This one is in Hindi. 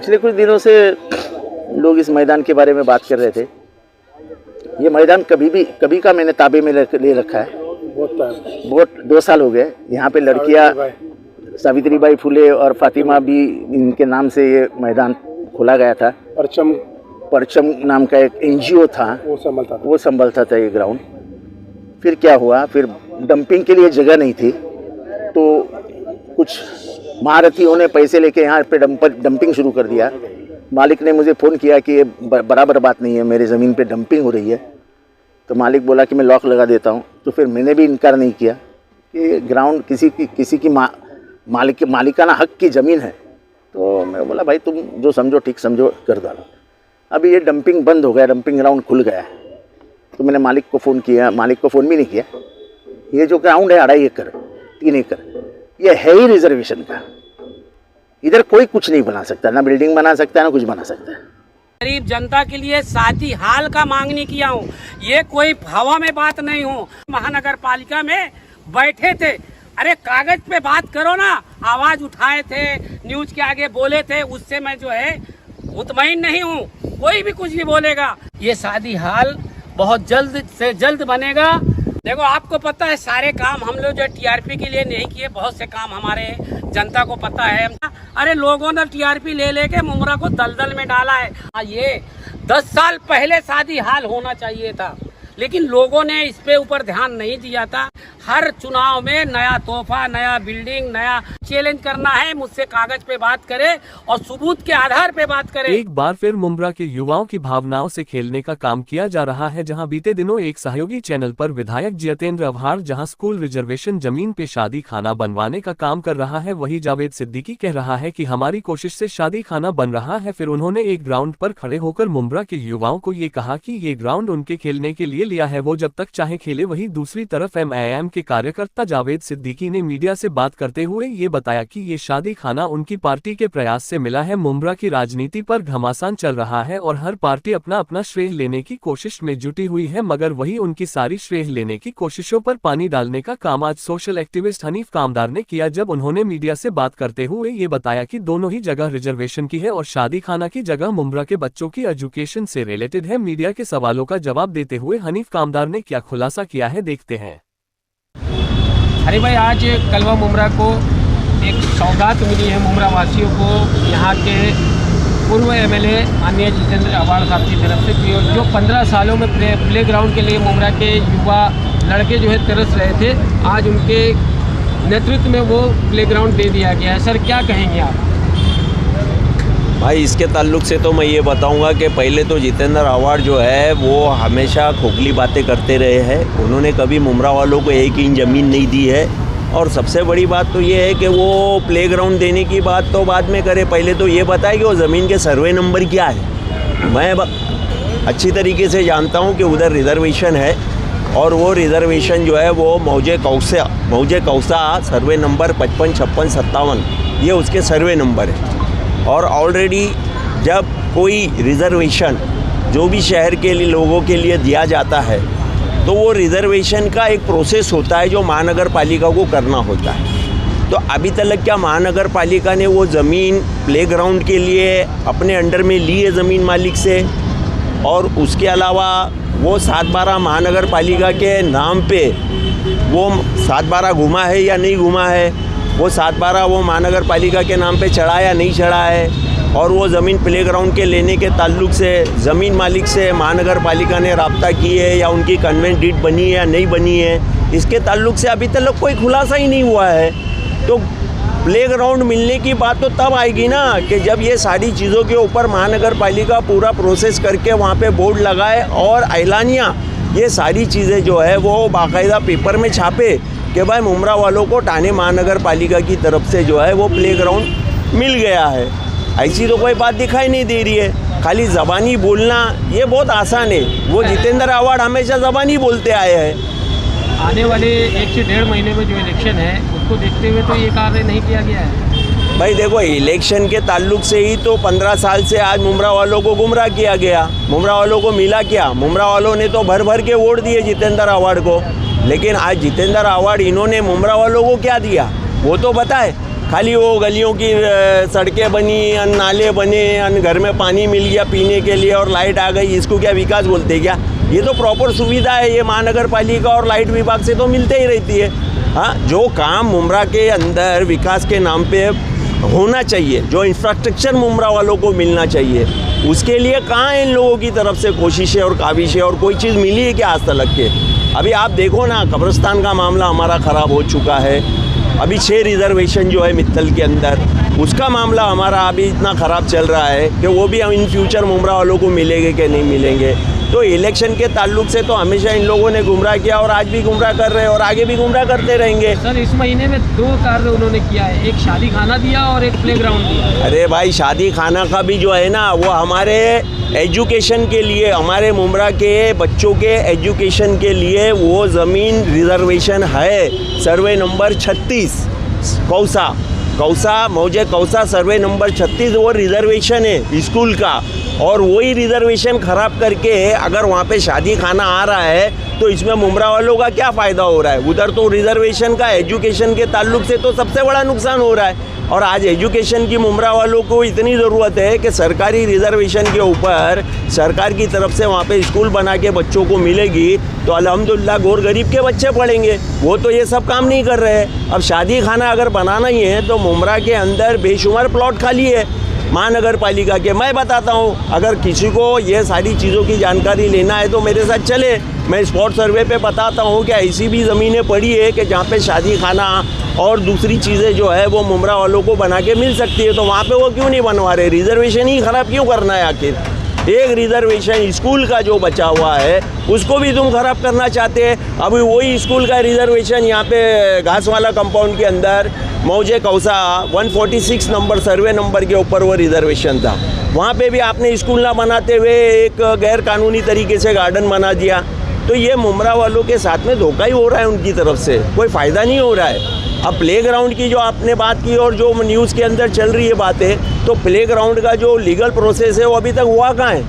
पिछले कुछ दिनों से लोग इस मैदान के बारे में बात कर रहे थे। ये मैदान कभी का मैंने ताबे में ले रखा है। बहुत 2 साल हो गए। यहाँ पे लड़कियाँ सावित्रीबाई फुले और फातिमा भी, इनके नाम से ये मैदान खोला गया था। परचम नाम का एक NGO था, वो संभलता था ये ग्राउंड। फिर क्या हुआ, फिर डंपिंग के लिए जगह नहीं थी, तो कुछ महारथियों ने पैसे लेके यहाँ पे डंपिंग शुरू कर दिया। मालिक ने मुझे फ़ोन किया कि ये बराबर बात नहीं है, मेरे ज़मीन पे डंपिंग हो रही है। तो मालिक बोला कि मैं लॉक लगा देता हूँ। तो फिर मैंने भी इनकार नहीं किया कि ग्राउंड किसी की मालिकाना हक की ज़मीन है। तो मैं बोला भाई तुम जो समझो ठीक समझो, कर डालो। अभी ये डंपिंग बंद हो गया, डंपिंग ग्राउंड खुल गया है। तो मैंने मालिक को फ़ोन किया, मालिक को फ़ोन भी नहीं किया। ये जो ग्राउंड है 2.5 एकड़ 3 एकड़, ये है ही रिजर्वेशन का। इधर कोई कुछ नहीं बना सकता, ना बिल्डिंग बना सकता है, ना कुछ बना सकता है। गरीब जनता के लिए साथी हाल का मांगनी किया हूँ। ये कोई हवा में बात नहीं हो। महानगर पालिका में बैठे थे, अरे कागज पे बात करो ना। आवाज उठाए थे, न्यूज के आगे बोले थे, उससे मैं जो है मुतमईन नहीं हूँ। कोई भी कुछ भी बोलेगा, ये शादी हाल बहुत जल्द से जल्द बनेगा। देखो आपको पता है सारे काम हम लोग जो TRP के लिए नहीं किए, बहुत से काम हमारे जनता को पता है। अरे लोगों ने TRP ले लेके मुमरा को दलदल में डाला है। ये 10 साल पहले शादी हाल होना चाहिए था, लेकिन लोगों ने इस पे ऊपर ध्यान नहीं दिया था। हर चुनाव में नया तोहफा, नया बिल्डिंग, नया चैलेंज करना है। मुझसे कागज पे बात करे और सबूत के आधार पे बात करे। एक बार फिर मुमरा के युवाओं की भावनाओं से खेलने का काम किया जा रहा है, जहां बीते दिनों एक सहयोगी चैनल पर विधायक जितेंद्र आव्हाड जहां स्कूल रिजर्वेशन जमीन पे शादी खाना बनवाने का काम कर रहा है, वही जावेद सिद्दीकी कह रहा है कि हमारी कोशिश से शादी खाना बन रहा है। फिर उन्होंने एक ग्राउंड पर खड़े होकर मुमरा के युवाओं को ये कहा कि ये ग्राउंड उनके खेलने के लिए लिया है, वो जब तक चाहे खेले। वही दूसरी तरफ MIM के कार्यकर्ता जावेद सिद्दीकी ने मीडिया से बात करते हुए ये बताया कि ये शादी खाना उनकी पार्टी के प्रयास से मिला है। मुमरा की राजनीति पर घमासान चल रहा है और हर पार्टी अपना अपना श्रेय लेने की कोशिश में जुटी हुई है, मगर वही उनकी सारी श्रेय लेने की कोशिशों पर पानी डालने का काम आज सोशल एक्टिविस्ट हनीफ कामदार ने किया, जब उन्होंने मीडिया से बात करते हुए ये बताया कि दोनों ही जगह रिजर्वेशन की है और शादी खाना की जगह मुमरा के बच्चों की एजुकेशन से रिलेटेड है। मीडिया के सवालों का जवाब देते हुए हनीफ कामदार ने क्या खुलासा किया है, देखते हैं। अरे भाई, आज कलवा मुमरा को एक सौगात मिली है मुमरा वासियों को, यहाँ के पूर्व MLA माननीय जितेंद्र आव्हाड साहब की तरफ से, जो 15 सालों में प्ले ग्राउंड के लिए मुमरा के युवा लड़के जो है तरस रहे थे, आज उनके नेतृत्व में वो प्ले ग्राउंड दे दिया गया है। सर क्या कहेंगे आप? भाई इसके ताल्लुक से तो मैं ये बताऊंगा कि पहले तो जितेंद्र आव्हाड जो है वो हमेशा खोखली बातें करते रहे हैं। उन्होंने कभी मुमरा वालों को 1 इंच ज़मीन नहीं दी है। और सबसे बड़ी बात तो ये है कि वो प्लेग्राउंड देने की बात तो बाद में करे, पहले तो ये बताए कि वो ज़मीन के सर्वे नंबर क्या है। मैं अच्छी तरीके से जानता हूँ कि उधर रिजर्वेशन है और वो रिजर्वेशन जो है वो मौजे कौसा सर्वे नंबर 55, 56, 57 ये उसके सर्वे नंबर है। और ऑलरेडी जब कोई रिज़र्वेशन जो भी शहर के लिए लोगों के लिए दिया जाता है, तो वो रिज़र्वेशन का एक प्रोसेस होता है जो महानगर पालिका को करना होता है। तो अभी तक क्या महानगर पालिका ने वो ज़मीन प्लेग्राउंड के लिए अपने अंडर में ली है ज़मीन मालिक से, और उसके अलावा वो 7/12 महानगर पालिका के नाम पे वो 7/12 घुमा है या नहीं घुमा है, वो 7/12 वो महानगर पालिका के नाम पे चढ़ा या नहीं चढ़ा है, और वो ज़मीन प्लेग्राउंड के लेने के ताल्लुक से ज़मीन मालिक से महानगर पालिका ने राब्ता की है या उनकी कन्वेंट डीड बनी है या नहीं बनी है, इसके ताल्लुक से अभी तक कोई खुलासा ही नहीं हुआ है। तो प्लेग्राउंड मिलने की बात तो तब आएगी ना कि जब ये सारी चीज़ों के ऊपर महानगर पालिका पूरा प्रोसेस करके वहाँ पे बोर्ड लगाए और ऐलानिया ये सारी चीज़ें जो है वो बाकायदा पेपर में छापे कि भाई मुमरा वालों को ठाणे महानगर पालिका की तरफ से जो है वो प्लेग्राउंड मिल गया है। ऐसी तो कोई बात दिखाई नहीं दे रही है। खाली ज़बानी बोलना ये बहुत आसान है। वो जितेंद्र आव्हाड हमेशा ज़बानी बोलते आए हैं। आने वाले 1 से 1.5 महीने में जो इलेक्शन है उसको देखते हुए तो ये कार्य नहीं किया गया है। भाई देखो, इलेक्शन के ताल्लुक से ही तो 15 साल से आज मुमरा वालों को गुमराह किया गया। मुमरा वालों को मिला क्या? मुमरा वालों ने तो भर भर के वोट दिए जितेंद्र आव्हाड को, लेकिन आज जितेंद्र आव्हाड इन्होंने मुमरा वालों को क्या दिया वो तो बताए। खाली वो गलियों की सड़कें बनी, अन नाले बने, अन घर में पानी मिल गया पीने के लिए और लाइट आ गई, इसको क्या विकास बोलते हैं क्या? ये तो प्रॉपर सुविधा है, ये महानगर पालिका और लाइट विभाग से तो मिलते ही रहती है। हाँ, जो काम मुमरा के अंदर विकास के नाम पे होना चाहिए, जो इंफ्रास्ट्रक्चर मुमरा वालों को मिलना चाहिए, उसके लिए कहाँ इन लोगों की तरफ से कोशिशें और काविशें और कोई चीज़ मिली है क्या आज तक के? अभी आप देखो ना, कब्रिस्तान का मामला हमारा ख़राब हो चुका है। अभी 6 रिजर्वेशन जो है मित्तल के अंदर, उसका मामला हमारा अभी इतना ख़राब चल रहा है कि वो भी इन फ्यूचर मुमरा वालों को मिलेंगे कि नहीं मिलेंगे। तो इलेक्शन के ताल्लुक से तो हमेशा इन लोगों ने गुमराह किया और आज भी गुमराह कर रहे हैं और आगे भी गुमराह करते रहेंगे। सर, इस महीने में 2 कार्य उन्होंने किया है, एक शादी खाना दिया और एक प्लेग्राउंड दिया। अरे भाई, शादी खाना का भी जो है ना, वो हमारे एजुकेशन के लिए, हमारे मुमरा के बच्चों के एजुकेशन के लिए वो ज़मीन रिजर्वेशन है। सर्वे नंबर 36 कौसा मौजे कौसा सर्वे नंबर 36 वो रिजर्वेशन है स्कूल का, और वही रिजर्वेशन ख़राब करके अगर वहाँ पे शादी खाना आ रहा है तो इसमें मुमरा वालों का क्या फ़ायदा हो रहा है? उधर तो रिजर्वेशन का एजुकेशन के ताल्लुक से तो सबसे बड़ा नुकसान हो रहा है। और आज एजुकेशन की मुमरा वालों को इतनी ज़रूरत है कि सरकारी रिजर्वेशन के ऊपर सरकार की तरफ से वहाँ पे स्कूल बना के बच्चों को मिलेगी तो अल्हम्दुलिल्लाह गोर गरीब के बच्चे पढ़ेंगे। वो तो ये सब काम नहीं कर रहे हैं। अब शादी खाना अगर बनाना ही है तो मुमरा के अंदर बेशुमार प्लॉट खाली है महानगर पालिका के। मैं बताता हूँ, अगर किसी को ये सारी चीज़ों की जानकारी लेना है तो मेरे साथ चले, मैं स्पॉट सर्वे पे बताता हूँ कि ऐसी भी ज़मीनें पड़ी है कि जहाँ पे शादी खाना और दूसरी चीज़ें जो है वो मुमरा वालों को बना के मिल सकती है। तो वहाँ पे वो क्यों नहीं बनवा रहे? रिजर्वेशन ही ख़राब क्यों करना है आखिर? एक रिजर्वेशन स्कूल का जो बचा हुआ है उसको भी तुम ख़राब करना चाहते हैं। अभी वही स्कूल का रिजर्वेशन यहाँ पे घासवाला कंपाउंड के अंदर मौजे कौसा 146 नंबर सर्वे नंबर के ऊपर वो रिजर्वेशन था। वहाँ पे भी आपने स्कूल ना बनाते हुए एक गैर कानूनी तरीके से गार्डन बना दिया। तो ये मुमरा वालों के साथ में धोखा ही हो रहा है उनकी तरफ से, कोई फ़ायदा नहीं हो रहा है। अब प्लेग्राउंड की जो आपने बात की और जो न्यूज़ के अंदर चल रही है बातें, तो प्लेग्राउंड का जो लीगल प्रोसेस है वो अभी तक हुआ कहाँ है?